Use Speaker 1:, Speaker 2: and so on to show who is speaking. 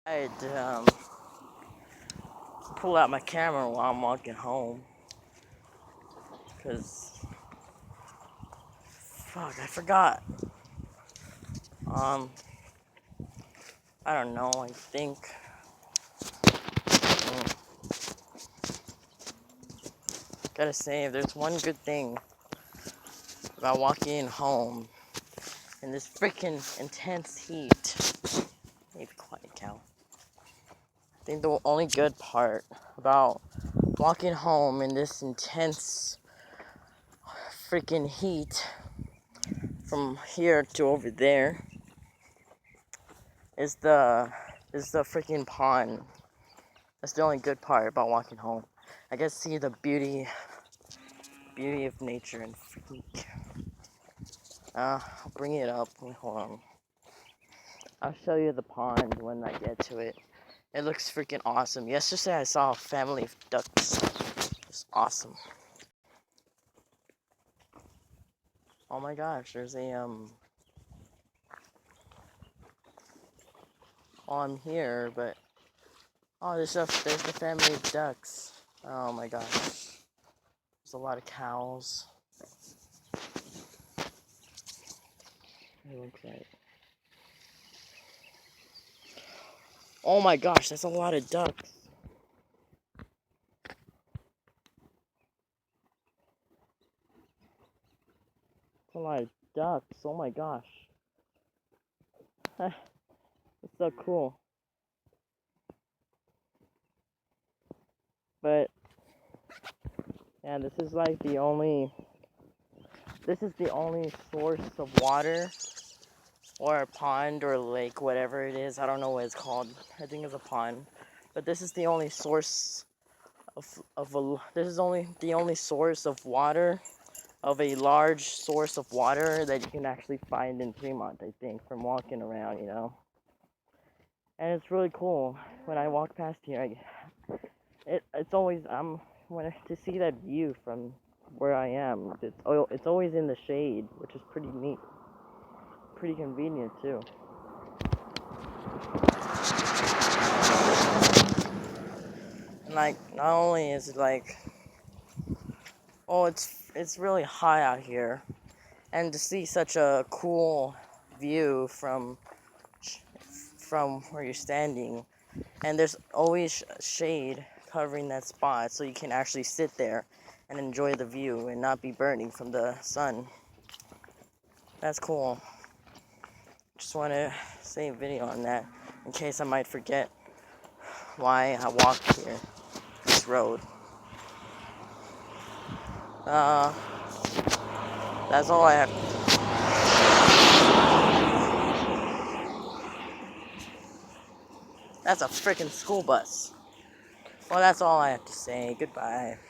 Speaker 1: I'd pull out my camera while I'm walking home, cause fuck, I forgot. Um, I don't know. I think gotta say, if there's one good thing about walking home in this freaking intense heat, maybe quiet cow. I think the only good part about walking home in this intense freaking heat from here to over there is the freaking pond. That's the only good part about walking home. I get to see the beauty of nature and freak. I'll bring it up. Hold on. I'll show you the pond when I get to it. It looks freaking awesome. Yesterday I saw a family of ducks. It's awesome. Oh my gosh, there's a oh, I'm here, but oh, there's the family of ducks. Oh my gosh. There's a lot of cows. It looks like. Oh my gosh, that's a lot of ducks. That's a lot of ducks. Oh my gosh. It's so cool. But yeah, this is the only source of water or a pond or lake, whatever it is. I don't know what it's called. I think it's a pond. But this is the only source the only source of water, of a large source of water that you can actually find in Fremont, I think, from walking around, And it's really cool when I walk past here. It's always to see that view from where I am. It's always in the shade, which is pretty neat, pretty convenient too. And not only is it it's really hot out here, and to see such a cool view from where you're standing, and there's always shade covering that spot, so you can actually sit there and enjoy the view and not be burning from the sun. That's cool. Just want to say a video on that in case I might forget why I walked here, this road. That's all I have. That's a freaking school bus. Well, that's all I have to say. Goodbye.